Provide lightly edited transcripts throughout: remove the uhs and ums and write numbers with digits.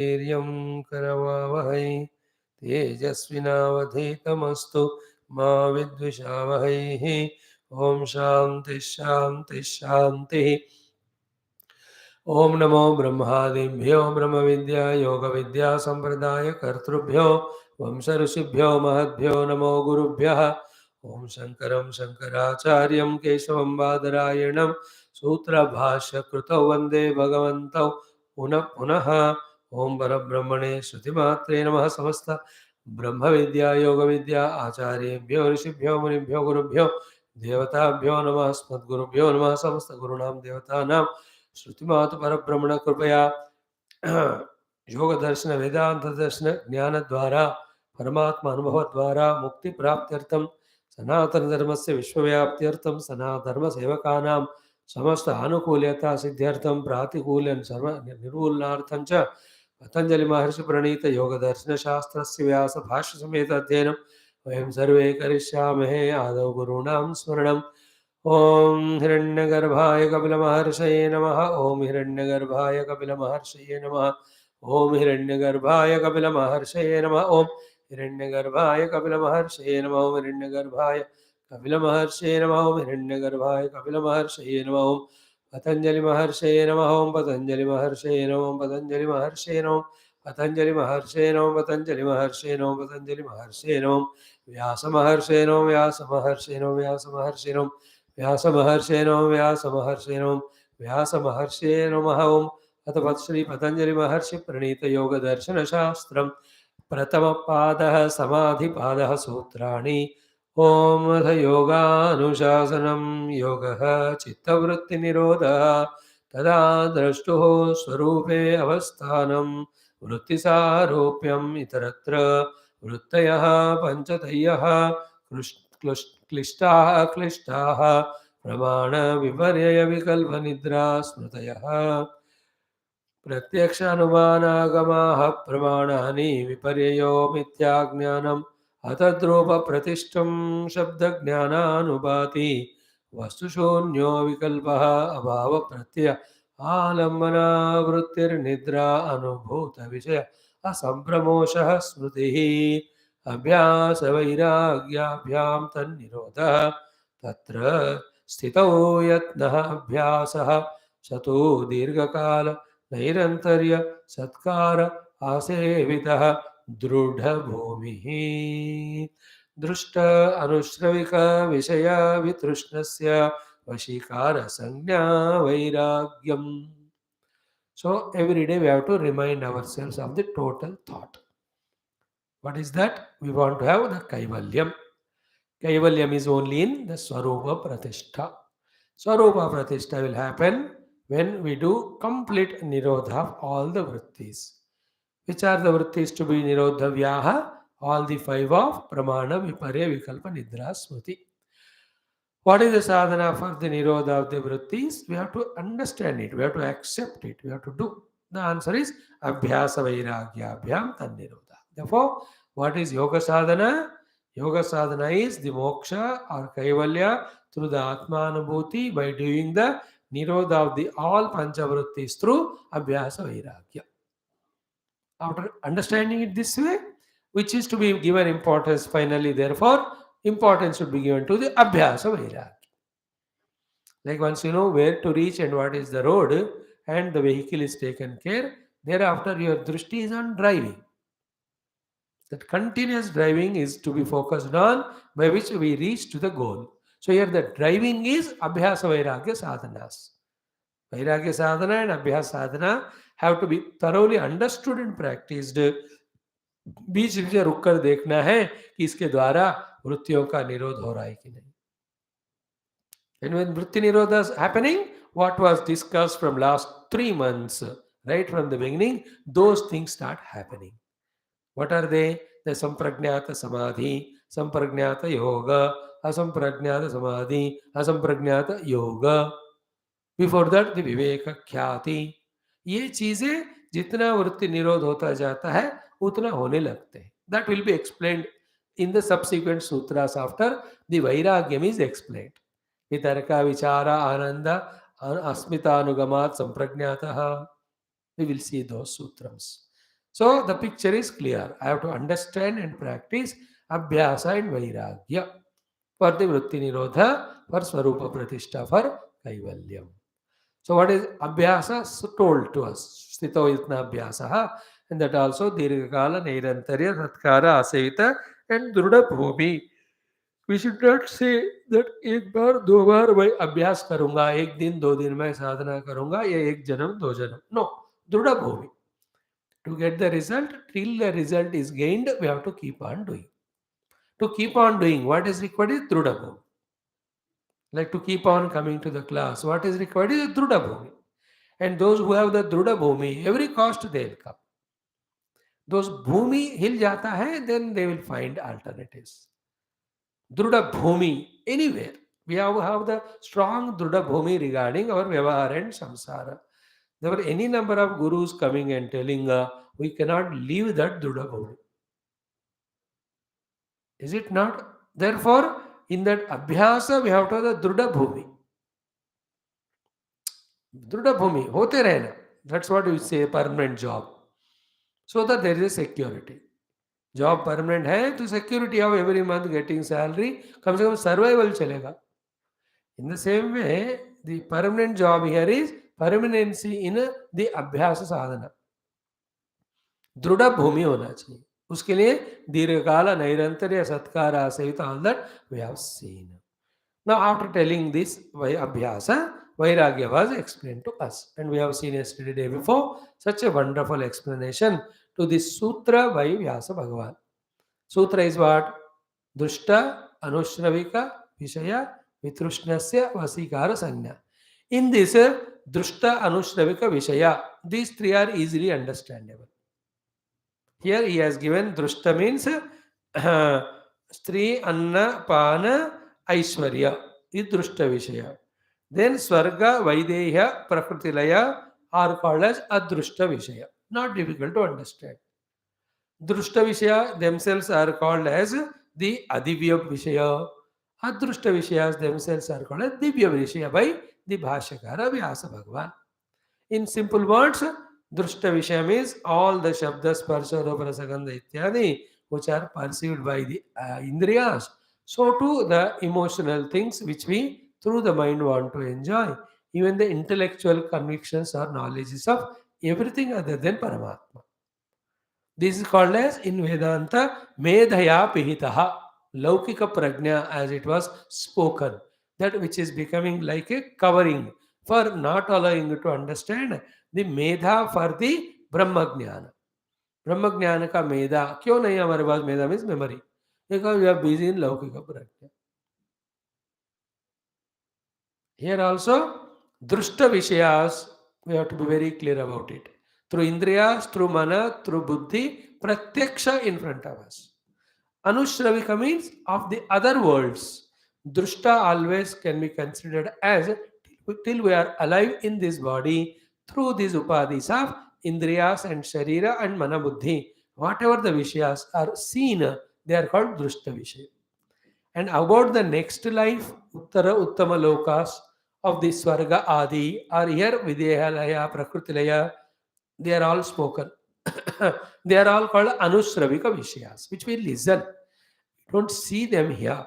वीर्यं करवावहै तेजस्विनावधीतमस्तु मा विद्विषावहैः। ओम शांति शांति शांति। ओम नमो ब्रह्मादिभ्यो ब्रह्म विद्या योग विद्या संप्रदाय कर्तृभ्यो वंश ऋषिभ्यो महद्भ्यो नमो गुरुभ्यः। ओम शंकरं शंकराचार्यं केशवं बादरायणं सूत्र भाष्य कृतौ वंदे भगवन्तौ पुनः पुनः। ओम परब्रह्मणे श्रुतिमात्रे नमः। समस्त ब्रह्म विद्या योग विद्या आचार्येभ्यो ऋषिभ्यो मुनिभ्यो गुरुभ्यो देवताभ्यो नमः। अस्मद्गुरुभ्यो नमः। समस्त गुरुणां देवतानां श्रुतिमातु परब्रह्मण कृपया योग दर्शन वेदांत दर्शन ज्ञान द्वारा परमात्मा अनुभव द्वारा मुक्ति प्राप्त्यर्थम सनातन धर्म से विश्वव्याप्त्यर्थम सनातन धर्म सेवकानां समस्त अनुकूल्यता सिद्ध्यर्थम प्रातिकूल्यं सर्व निर्मूलनार्थं च पतंजलि महर्षि प्रणीत योग दर्शन शास्त्रस्य व्यास भाष्य समेत अध्ययनं वयं सर्वे करिष्यामहे। आदौ गुरूणां स्मरणम्। ओम हिरण्यगर्भाय कपिलमहर्षये नमः। ओम हिरण्यगर्भाय कपिलमहर्षये नमः। ओम हिरण्यगर्भाय कपिलमहर्षये नमः। ओम हिरण्यगर्भाय कपिलमहर्षये नमः। ओम हिरण्यगर्भाय कपिलमहर्षये नमः। ओम हिरण्यगर्भाय कपिलमहर्षये नमः। ओम पतंजलि महर्षये नमः। ओम पतंजलि महर्षये नमः। ओम पतंजलि महर्षये नमः। पतंजलि महर्षये नमः। पतंजलि महर्षये नमः। पतंजलि महर्षये नमः। व्यास महर्षये नमः। व्यास महर्षये नमः। व्यास महर्षये नमः। व्यास महर्षये नमः। व्यास महर्षये नमः। व्यास महर्षये नमः। ओम अथ श्री पतंजलि महर्षि प्रणीत योग दर्शन शास्त्रम प्रथम पादः समाधिपादः सूत्राणि। ओम अथ योगानुशासनं योगः चित्तवृत्ति निरोधः तदा द्रष्टुः स्वरूपे अवस्थानं वृत्तिसारूप्यम् इतरत्र वृत्तयः पञ्चतयः क्लिष्टाः क्लिष्टाः प्रमाण विपर्यय विकल्प निद्रा स्मृतयः प्रत्यक्ष अनुमानागमाः प्रमाणानि विपर्ययो मिथ्याज्ञानम् अतद्रूप प्रतिष्ठं शब्दज्ञानानुभाति वस्तुशून्यो विकल्पः अभाव प्रत्यय आलम्बना वृत्तिर्निद्रा अनुभूत विषय असंप्रमोषः स्मृतिः अभ्यास वैराग्याभ्यां तन्निरोधः तत्र स्थितौ यत्नः अभ्यासः स तु दीर्घकाल नैरन्तर्य सत्कार आसेवितः दृढभूमिः दृष्ट अनुश्रविक विषय वितृष्णस्य वशीकार संज्ञा वैराग्यम. So every day we have to remind ourselves of the total thought. What is that? We want to have the kaivalyam. Kaivalyam is only in the Swarupa Pratishtha. Swarupa Pratishtha will happen when we do complete nirodha of all the vrittis. Which are the vrittis to be nirodhavyaha? All the five of pramana, viparya, vikalpa, nidra, smriti. What is the sadhana for the nirodha of the vrittis? We have to understand it, we have to accept it, we have to do. The answer is abhyasa vairagyabhyam tan nirodha. Therefore, what is yoga sadhana? Yoga sadhana is the moksha or kaivalya through the atmanubhuti by doing the nirodha of the all panchavrittis through abhyasa vairagya. After understanding it this way, which is to be given importance finally, therefore, importance should be given to the abhyasa vairagya. Like once you know where to reach and what is the road and the vehicle is taken care, thereafter your drishti is on driving. That continuous driving is to be focused on by which we reach to the goal. So here the driving is abhyasa vairagya sadhanas. Vairagya sadhana and abhyasa sadhana have to be thoroughly understood and practiced. बीच बीच में रुक कर देखना है कि इसके द्वारा वृत्तियों का निरोध हो रहा है कि नहीं. And when vritti nirodha is happening, what was discussed from last 3 months, right from the beginning, those things start happening. What are they? The samprajnata samadhi, samprajnata yoga, asamprajnata samadhi, asamprajnata yoga. Before that, the viveka khyati. ये चीजें जितना वृत्ति निरोध होता जाता है उतना होने लगते हैं. That will be explained in the subsequent sutras after the vairagyam is explained. Vitarka vichara ananda asmitanugamat samprajnataha. We will see those sutras. So the picture is clear. I have to understand and practice Abhyasa and Vairagya for the Vritti Nirodha, for Swarupa Pratishtha, for Kaivalyam. So what is Abhyasa told to us? Sthito Yatna Abhyasaha, and that also Dirghakala Nairantarya Satkara Asevita and Druda Bhumi. We should not say that एक बार दो बार मैं अभ्यास करूंगा, एक दिन दो दिन मैं साधना करूंगा या एक जन्म दो जन्म. No, दृढ़ भूमि. To get the result, till the result is gained, we have to keep on doing. To keep on doing, what is required is dhrudha bhumi. Like to keep on coming to the class, what is required is dhrudha bhumi. And those who have the dhrudha bhumi, every cost they will come. Those bhumi hill jata hai, then they will find alternatives. Dhrudha bhumi, anywhere. We have the strong dhrudha bhumi regarding our vyavahara and samsara. There were any number of gurus coming and telling, we cannot leave that dhrudha bhumi. Is it not? Therefore, in that abhyasa, we have to have the dhrudha bhumi. Dhrudha bhumi, hote rehna. That's what we say, permanent job. So that there is a security. Job permanent hai, to security of every month getting salary, kam se kam survival chalega. In the same way, the permanent job here is permanency in the abhyasa sadhana. दृढ़ भूमि होना चाहिए. उसके लिए दीर्घकाल नैरंतर्य सत्कार सहित all that we have seen. Now after telling this abhyasa, vairagya was explained to us, and we have seen yesterday day before such a wonderful explanation to this sutra by Vyasa Bhagavan. Sutra is what? Drushta, Anushravika, Vishaya, Vitrushnasya, Vasikara Sanya. In this Drushta, Anushravika, Vishaya, these three are easily understandable. Here he has given Drushta means Stri, Anna, Pana, Aishwarya. Is Drushta Vishaya. Then Swarga, Vaideha, Prakritilaya are called as Adrushta Vishaya. Not difficult to understand. Drushta Vishaya themselves are called as the Adivya Vishaya. Adrushta Vishayas themselves are called as Divya Vishaya by the Bhashyakara Vyasa Bhagavan. In simple words, Drushta Vishaya means all the Shabda, Sparsha, Rupa, Rasagandha, Ityadi, which are perceived by the Indriyas. So too the emotional things which we through the mind want to enjoy. Even the intellectual convictions or knowledges of everything other than Paramatma. This is called as in Vedanta Medhaya Pihitaha, Laukika Prajna, as it was spoken. That which is becoming like a covering for not allowing you to understand the Medha for the Brahmajnana. Brahmajnana ka Medha. Kyun nahi hamare paas Medha means memory? Because we are busy in Laukika Prajna. Here also, Drushta Vishayas, we have to be very clear about it. Through Indriyas, through Mana, through Buddhi, Pratyaksha in front of us. Anushravika means of the other worlds. Drushta always can be considered as till we are alive in this body through these upadhis of Indriyas and Sharira and Mana Buddhi. Whatever the Vishayas are seen, they are called Drushta Vishaya. And about the next life, Uttara Uttama Lokas of the Swarga Adi are here Videhalaya, Prakrutilaya, they are all spoken. They are all called Anusravika Vishayas, which we listen. Don't see them here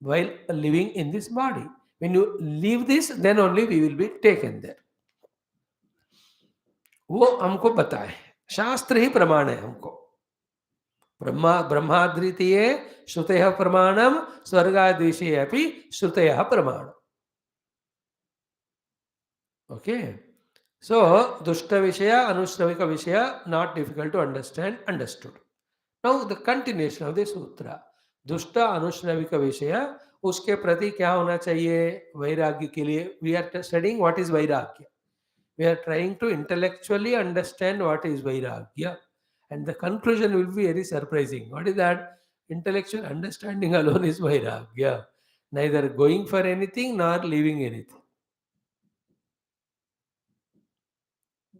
while living in this body. When you leave this, then only we will be taken there. वो हमको पता है, शास्त्र ही प्रमाण है हमको. ब्रह्माद्वितीये श्रुतयः प्रमाणम, स्वर्गाद्विषये अपि श्रुतयः प्रमाणम. Okay. So, Dushta Vishaya, Anushravika Vishaya, not difficult to understand, understood. Now, the continuation of the sutra. Dushta Anushravika Vishaya, उसके प्रति क्या होना चाहिए वैराग्य के लिए? We are studying what is Vairagya. We are trying to intellectually understand what is Vairagya. And the conclusion will be very surprising. What is that? Intellectual understanding alone is Vairagya. Neither going for anything nor leaving anything.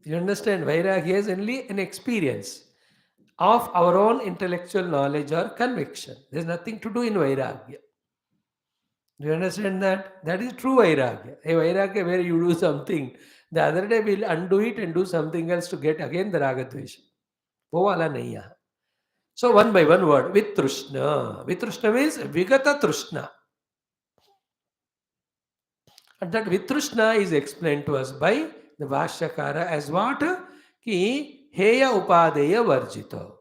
You understand? Vairagya is only an experience of our own intellectual knowledge or conviction. There is nothing to do in Vairagya. Do you understand that? That is true Vairagya. A Vairagya where you do something, the other day will undo it and do something else to get again the Ragadvesha. वो वाला नहीं यहाँ. So one by one word, Vitrushna. Vitrushna means Vigata Trushna. And that Vitrushna is explained to us by the Bhashyakara as what? Ki Heya Upadeya Varjita.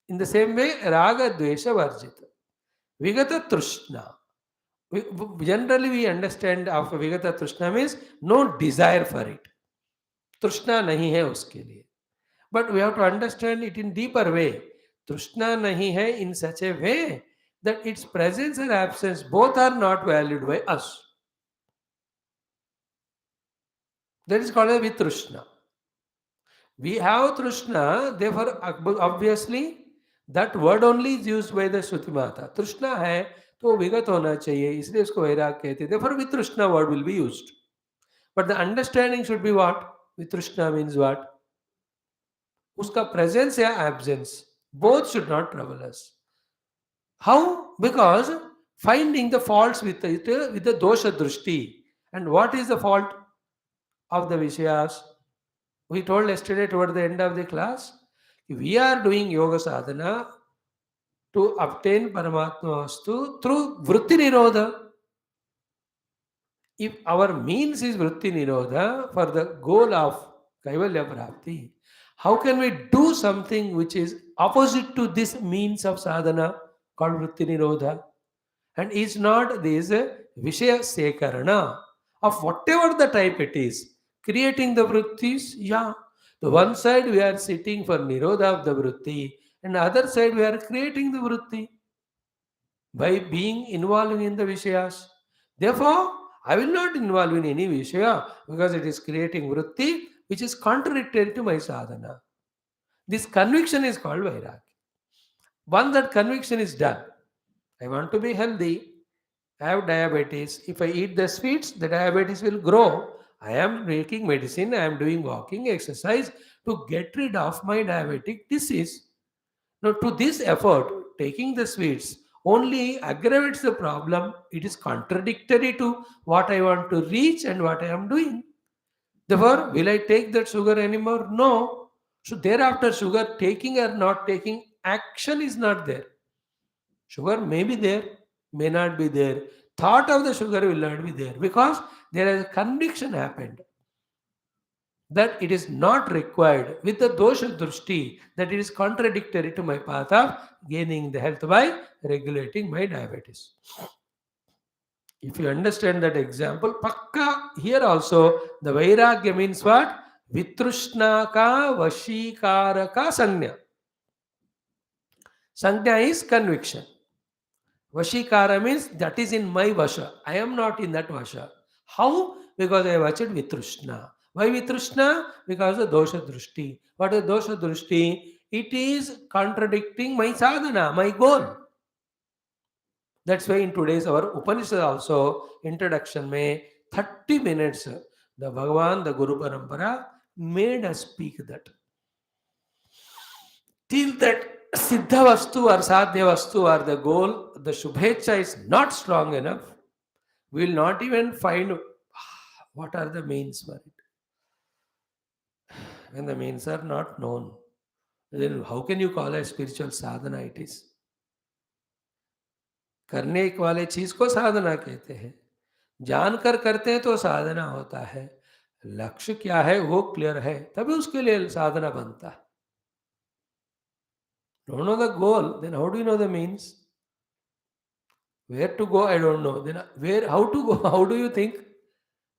In the same way, Raga Dvesha Varjita. Vigata Trushna. Generally, we understand of Vigata Trushna means no desire for it. Trushna nahi hai uske liye. But we have to understand it in deeper way. Trushna nahi hai in such a way that its presence and absence both are not valued by us. That is called a Vitrushna. We have Trishna, therefore obviously that word only is used by the Shruti Mata. Trishna है तो विगत होना चाहिए, इसलिए उसको वैराग कहते हैं. Therefore Vitrishna word will be used. But the understanding should be what? Vitrishna means what? उसका presence या absence, both should not trouble us. How? Because finding the faults with the dosha drushti. And what is the fault of the Vishayas? We told yesterday toward the end of the class, we are doing yoga sadhana to obtain Paramatma Vastu through Vritti Nirodha. If our means is Vritti Nirodha for the goal of Kaivalya Prapti, how can we do something which is opposite to this means of sadhana called Vritti Nirodha? And is not this Vishaya Sekarana of whatever the type it is, creating the Vrutthis? Yeah. The one side we are sitting for Nirodha of the Vritti, and the other side we are creating the Vritti by being involved in the Vishayas. Therefore, I will not involve in any Vishaya because it is creating Vritti which is contradictory to my sadhana. This conviction is called Vairagya. Once that conviction is done, I want to be healthy. I have diabetes. If I eat the sweets, the diabetes will grow. I am taking medicine. I am doing walking, exercise to get rid of my diabetic disease. Now, to this effort, taking the sweets only aggravates the problem. It is contradictory to what I want to reach and what I am doing. Therefore, will I take that sugar anymore? No. So, thereafter, sugar taking or not taking, action is not there. Sugar may be there, may not be there. Thought of the sugar will not be there because there is a conviction happened that it is not required with the dosha drushti, that it is contradictory to my path of gaining the health by regulating my diabetes. If you understand that example, pakka here also the vairagya means what? Vitrushnaka vashikaraka sanya. Sanya is conviction. Vashikara means that is in my vasha. I am not in that vasha. How? Because I have achieved Vitrushna. Why Vitrushna? Because of dosha drushti. What is dosha drushti? It is contradicting my sadhana, my goal. That's why in today's our Upanishad also, introduction may 30 minutes, the Bhagavan, the Guru Parampara made us speak that. Till that Siddha Vastu or Sadhya Vastu or the goal, the Shubhecha is not strong enough, we will not even find what are the means for it. When the means are not known, then how can you call a spiritual sadhana it is? करने वाले चीज को साधना कहते हैं. जानकर करते हैं तो साधना होता है. लक्ष्य क्या है वो क्लियर है तभी उसके लिए साधना बनता है. Don't know the goal, then how do you know the means? Where to go, I don't know. Then how to go, how do you think?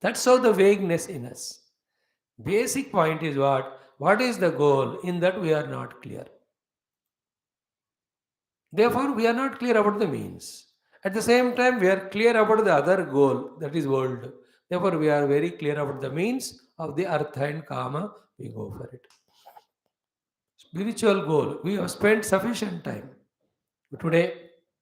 That's how the vagueness in us. Basic point is what? What is the goal? In that we are not clear. Therefore, we are not clear about the means. At the same time, we are clear about the other goal, that is world. Therefore, we are very clear about the means of the artha and kama. We go for it. Spiritual goal, we have spent sufficient time. Today,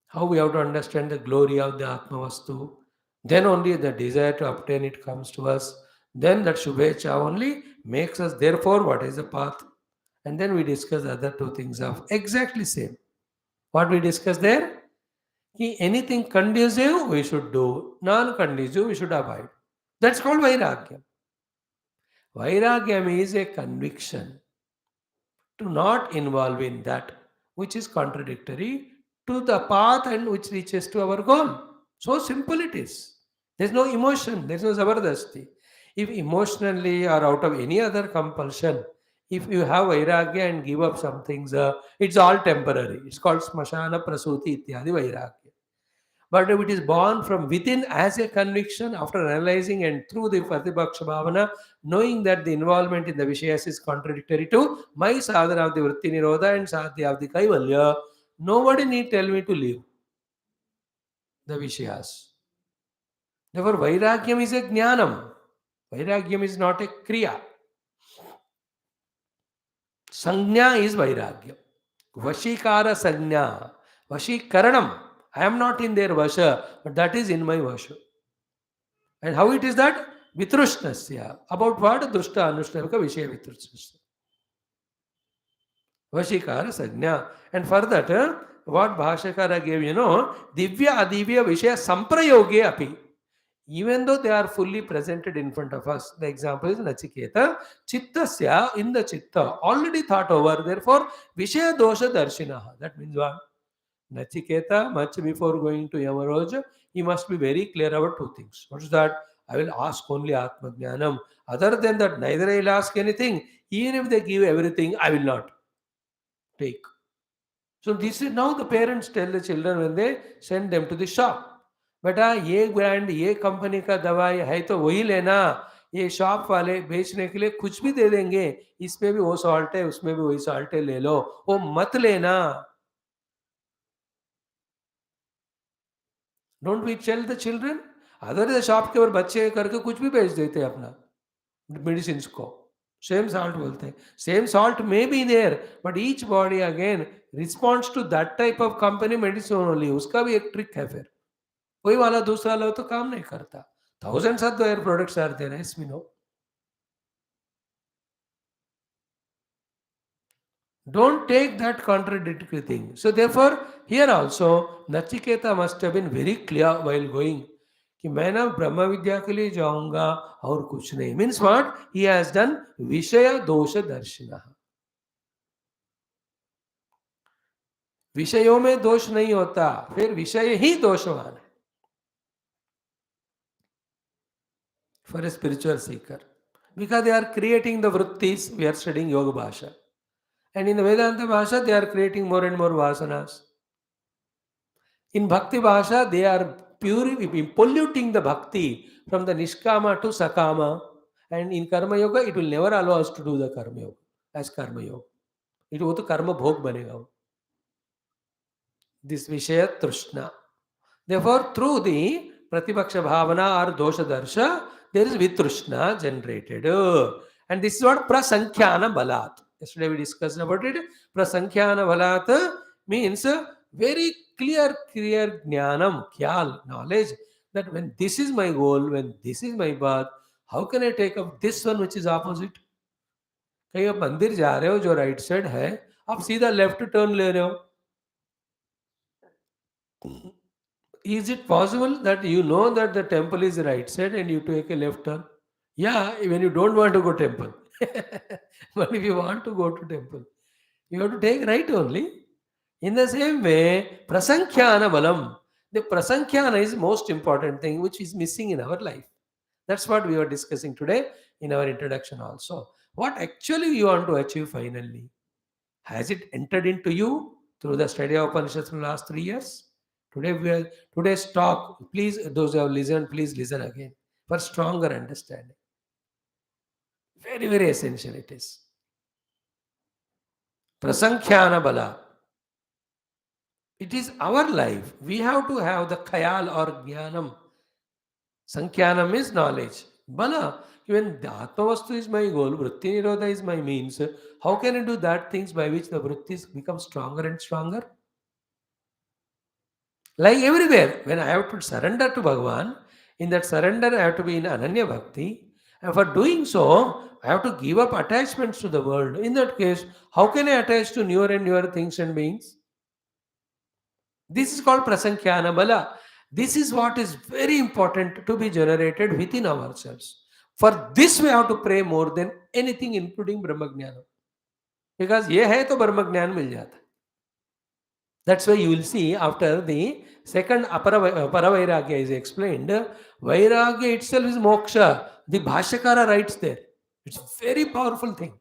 how we have to understand the glory of the Atma Vastu. Then only the desire to obtain it comes to us. Then that Shubhecha only makes us, therefore, what is the path? And then we discuss the other two things of exactly same. What we discussed there? Anything conducive we should do, non-conducive we should avoid. That's called Vairagyam. Vairagyam is a conviction. to not involve in that which is contradictory to the path and which reaches to our goal. So simple it is. There's no emotion, there's no zabardasti. If emotionally or out of any other compulsion, if you have vairagya and give up some things, it's all temporary. It's called smashana prasuti ityadi vairagya. But if it is born from within as a conviction after analyzing and through the Pratibhaksha Bhavana, knowing that the involvement in the Vishayas is contradictory to my sadhana of the Vritti Nirodha and sadhya of the Kaivalya, nobody need tell me to leave the Vishayas. Therefore, Vairagyam is a Jnanam. Vairagyam is not a Kriya. Sanya is Vairagyam. Vashikara Sanya. Vashikaranam. I am not in their Vasha, but that is in my Vasha. And how it is that? Vitrushnasya. About what? Drushta Anushtavika Vishaya Vitrushnasya. Vashikara Sajna. And for that, what Bhashakara gave, Divya Adivya Vishaya Samprayoge Api. Even though they are fully presented in front of us, the example is Nachiketa, Chittasya in the Chitta, already thought over, therefore, Vishaya Dosha Darshinaha. That means what? Nachiketa, much before going to Yamaroj, he must be very clear about two things. What is that? I will ask only Atma Jnanam. Other than that, neither I will ask anything. Even if they give everything, I will not take. So this is now the parents tell the children when they send them to the shop. बेटा ये brand ये company का दवाई है तो वही लेना, ये शॉप वाले बेचने के लिए कुछ भी दे देंगे, इसमें भी वो सॉल्ट है उसमें भी वही सॉल्ट है, ले लो, वो मत लेना. Don't we tell the children? Other shop के ऊपर बच्चे करके कुछ भी बेच देते हैं अपना मेडिसिन को, सेम सॉल्ट बोलते हैं. Same salt may be there but each body again responds to that type of company medicine only. उसका भी एक ट्रिक है, फिर कोई वाला दूसरा लो तो काम नहीं करता. Thousands of their products are there, as we know. Don't take that contradictory thing. So therefore, here also, Nachiketa must have been very clear while going कि मैं ना ब्रह्म विद्या के लिए जाऊंगा और कुछ नहीं. Means what? He has done विषय दोष दर्शिना. विषयों में दोष नहीं होता, फिर विषय ही दोषवान है. For a spiritual seeker, because they are creating the Vrutthis, we are studying Yoga Bhashya. And in the Vedanta Bhasha, they are creating more and more vasanas. In Bhakti Bhasha, they are polluting the Bhakti from the Nishkama to Sakama. And in Karma Yoga, it will never allow us to do the Karma Yoga as Karma Yoga. It will to Karma Bhog banega. This Vishaya Trishna. Therefore, through the Pratibhaksha Bhavana or Dosha Darsha, there is Vitrishna generated. And this is what Prasankhyanam Balat. Yesterday we discussed about it. Prasankhyanam Balat means very clear jnanam, khyal, knowledge that when this is my goal, when this is my path, how can I take up this one which is opposite? कहीं आप मंदिर जा रहे हो जो right side है, आप सीधा लेफ्ट टर्न ले रहे हो. Is it possible that you know that the temple is right side and you take a left turn? Yeah, when you don't want to go temple. But if you want to go to temple, you have to take right only. In the same way, prasankhyanam balam. The prasankhyanam is most important thing which is missing in our life. That's what we were discussing today in our introduction also. What actually you want to achieve finally? Has it entered into you through the study of Upanishads in the last 3 years? Today's talk, please, those who have listened, please listen again for stronger understanding. Very, very essential it is. Prasankhyanam bala. It is our life. We have to have the khayal or jnanam. Sankhyanam is knowledge. Bala, when the Atmavastu is my goal, Vritti Nirodha is my means, how can I do that things by which the Vrittis become stronger and stronger? Like everywhere, when I have to surrender to Bhagavan, in that surrender I have to be in Ananya Bhakti. And for doing so, I have to give up attachments to the world. In that case, how can I attach to newer and newer things and beings? This is called Prasankhyanam Bala. This is what is very important to be generated within ourselves. For this we have to pray more than anything, including Brahmajnana. Because ये है तो ब्रह्म ज्ञान मिल जाता है. That's why you will see after the second Paravairagya is explained, Vairagya itself is moksha. The Bhashyakara writes there. It's a very powerful thing.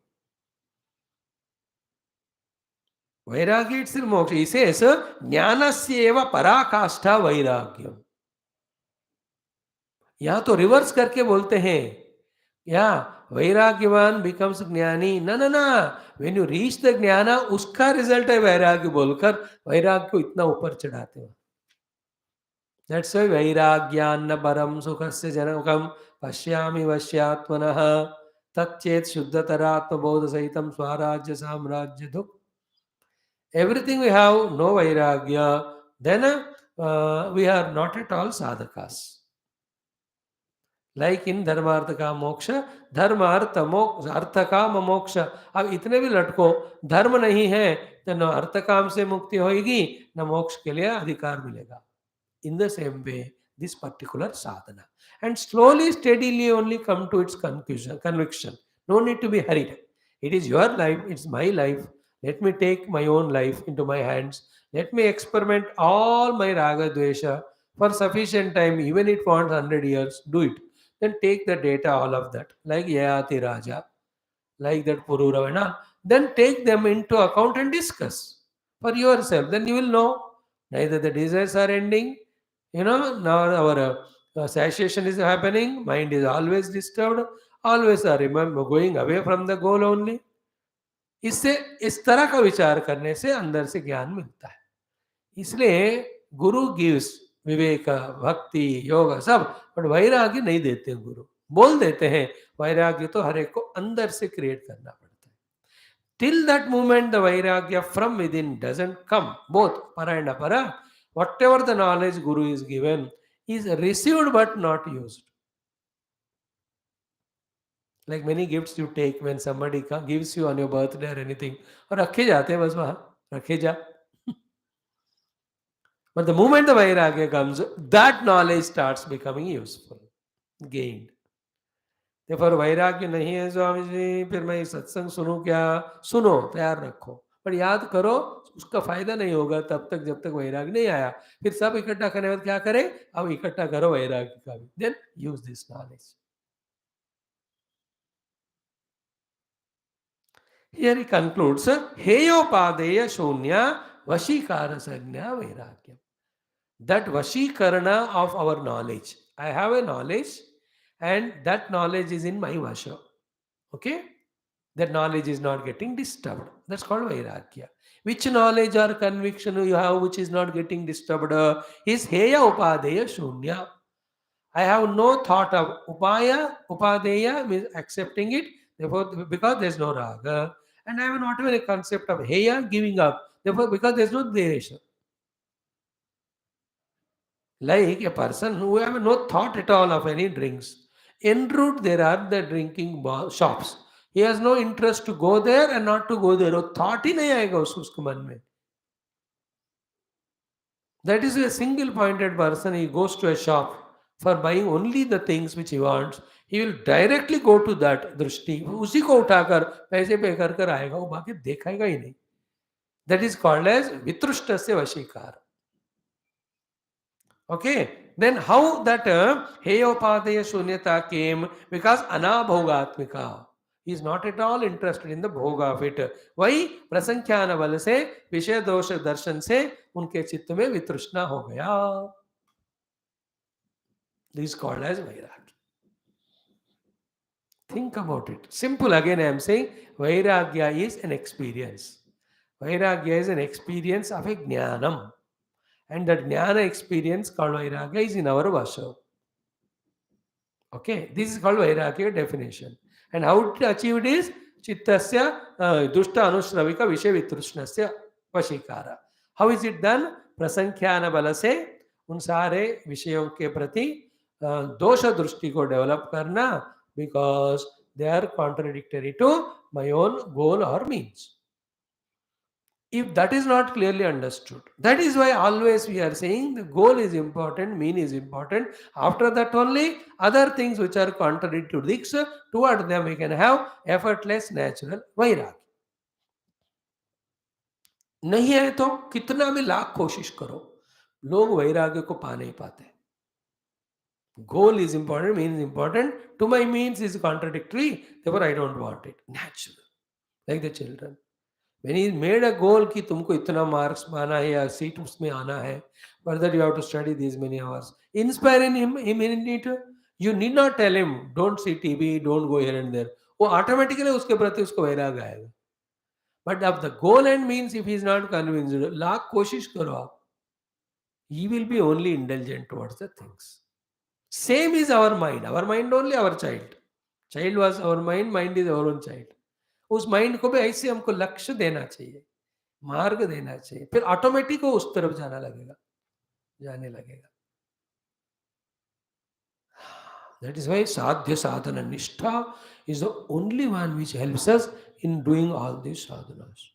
Vairagya itself moksha. He says, Jnanasyeva parakashta vairagyam. यहाँ तो reverse करके बोलते हैं, या वैराग्यवान becomes ज्ञानी. ना ना ना, व्हेन यू रीच द ज्ञान उसका रिजल्ट है वैराग्य बोलकर वैराग्य को इतना ऊपर चढ़ाते हैं. दैट्स व्हाई वैराग्यान्न परम सुखस्य जनकम पश्यामि वश्यात्मनः तच्चेत शुद्धतरात्मबोध सहितम स्वराज्य साम्राज्य दुख. Everything we have no vairagya, then we are not at all sadhakas. Like in धर्मार्थ का मोक्ष, धर्म अर्थ मोक्ष, अर्थ काम मोक्ष. अब इतने भी लटको, धर्म नहीं है तो न अर्थ काम से मुक्ति होगी न मोक्ष के लिए अधिकार मिलेगा. In the same way, this particular sadhana, and slowly, steadily only come to its conviction. No need to be hurried. It is your life, it's my life. Let me take my own life into my hands. Let me experiment all my raga dvesha for sufficient time, even if it wants 100 years, do it. Then take the data, all of that, like Yayati Raja, like that Pururavana. Then take them into account and discuss for yourself. Then you will know neither the desires are ending, nor our satiation is happening. Mind is always disturbed, always remember going away from the goal only. इससे इस तरह का विचार करने से अंदर से ज्ञान मिलता है. इसलिए गुरु गिव्स विवेक, भक्ति, योग सब, बट वैराग्य नहीं देते गुरु. बोल देते हैं वैराग्य तो हर एक को अंदर से क्रिएट करना पड़ता है. Till that moment, the vairagya from within doesn't come. Both para and apara, whatever the knowledge Guru is given, is received but not used. Like many gifts you take when somebody gives you on your birthday or anything, और रखे जाते हैं बस वहाँ, रखे जा. But the moment the vairagya comes, that knowledge starts becoming useful, gained. Therefore, वैराग्य नहीं है स्वामी जी, फिर मैं सत्संग सुनूं क्या? सुनो, तैयार रखो, पर याद करो उसका फायदा नहीं होगा तब तक जब तक वैराग्य नहीं आया. फिर सब इकट्ठा करने के बाद क्या करें? अब इकट्ठा करो वैराग्य का भी. Then use this knowledge. Here he concludes, heyopadeya shunya vashikara sajna vairagyam. That vashikarana of our knowledge. I have a knowledge and that knowledge is in my vasha. Okay? That knowledge is not getting disturbed. That's called vairagya. Which knowledge or conviction you have which is not getting disturbed is heya upadeya shunya. I have no thought of upaya, upadeya means accepting it, therefore because there is no raga. And I have not even a concept of heya, giving up, therefore because there is no dvesha. Like a person who have no thought at all of any drinks. En route there are the drinking shops. He has no interest to go there and not to go there. वो thought ही नहीं आएगा उसके मन में. That is a single pointed person. He goes to a shop for buying only the things which he wants. He will directly go to that दृष्टि, उसी को उठाकर पैसे पे कर कर आएगा, वो बाकी देखेगा ही नहीं. That is called as वितृष्टस्य वशीकार. Okay, then how that heyopadaya shunyata came? Because anabhogatmika. He is not at all interested in the bhoga of it. Why? प्रसंख्यान बल से, विषय दोष दर्शन से उनके चित्त में वितृष्णा हो गया. This is called as vairagya. Think about it. Simple again I am saying, vairagya is an experience. Vairagya is an experience of a jnanam. And that jnana experience called vairagya is in our vasha. Okay, this is called vairagya definition. And how to achieve it is chittasya dushta anusravika vishay vitrushnasya vashikara. How is it done? Prasankhyana bala se उन सारे विषयों के प्रति दोष दृष्टि को develop करना, because they are contradictory to my own goal or means. If that is not clearly understood, that is why always we are saying the goal is important, mean is important. After that only other things which are contrary to this, toward them we can have effortless natural vairagya. नहीं है तो कितना भी लाख कोशिश करो, लोग वैराग्य को पा नहीं पाते. Goal is important, means important. To my means is contradictory. Therefore, I don't want it. Natural. Like the children. When he made a goal कि तुमको इतना marks पाना है या seat उसमें आना है, for that you have to study these many hours. Inspire in him in it. You need not tell him, don't see TV, don't go here and there. वो automatically उसके प्रति उसको वैराग आएगा. But अब the goal and means, if he is not convinced, lakh कोशिश करो आप, he will be only indulgent towards the things. Same is our mind. Our mind only our child. Child was our mind, mind is our own child. उस mind को भी ऐसे हमको लक्ष्य देना चाहिए, मार्ग देना चाहिए, फिर ऑटोमेटिक वो उस तरफ जाने लगेगा. That is why sadhya sadhana nishtha is the only one which helps us in doing all these sadhanas.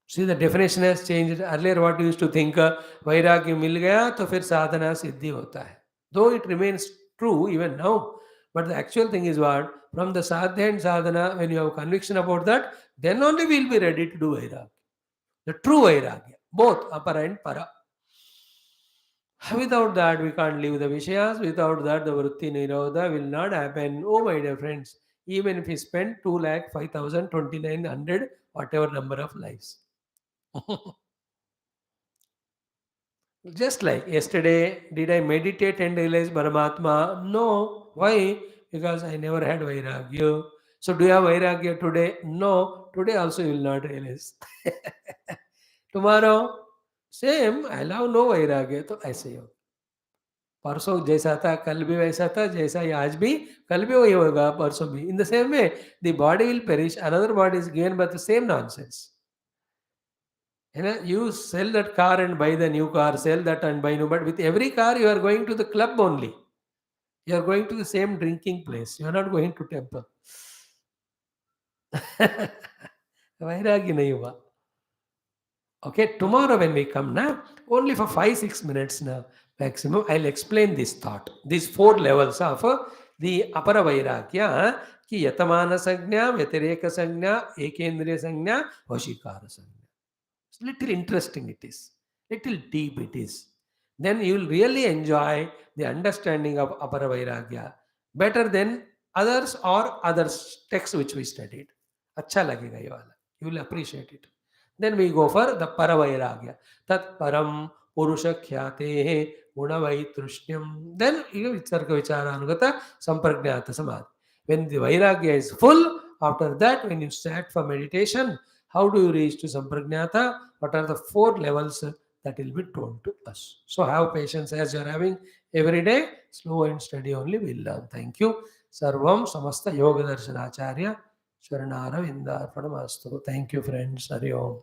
See, the definition has changed. Earlier what you used to think, वैराग्य मिल गया तो फिर साधना सिद्धि होता है. Though it remains true even now, but the actual thing is what? From the sadhya and sadhana, when you have conviction about that, then only we will be ready to do vairagya. The true vairagya, both apara and para. Without that, we can't leave the Vishyas. Without that, the Vritti Nirodha will not happen. Oh, my dear friends, even if we spend 2,05,2900, whatever number of lives. Just like yesterday, did I meditate and realize Paramatma? No. Why? Because I never had Vairagya. So do you have Vairagya today? No. Today also you will not realize. Tomorrow, same. I'll have no Vairagya. तो ऐसे ही हो. परसों जैसा था कल भी वैसा था, जैसा ही आज भी कल भी वही होगा, परसों भी. In the same way, the body will perish. Another body is given by the same nonsense. You sell that car and buy the new car, sell that and buy new, but with every car you are going to the club only. You are going to the same drinking place. You are not going to temple. वैराग्य नहीं हुआ. Okay, tomorrow when we come now, only for 5-6 minutes now, maximum, I'll explain this thought. These 4 levels of the apara vairagya, ki yatamana sanya, vyatireka sanya, ekendriya sanya, vashikara sanya. It's little interesting it is. Little deep it is. Then you will really enjoy the understanding of apara vairagya better than others or others texts which we studied. अच्छा लगेगा ये वाला. You will appreciate it. Then we go for the paravairagya. Tat param purusha khyate gunavaitrushnyam. Then vicharka vicharanugata sampragnata samadhi. When the vairagya is full, after that, when you sat for meditation, how do you reach to sampragnata? What are the 4 levels that will be told to us? So have patience as you are having every day. Slow and steady only will learn. Thank you. Sarvam samasta yoga darshanacharya. Sharanaravindarpanamastu. Thank you, friends. Hari Om.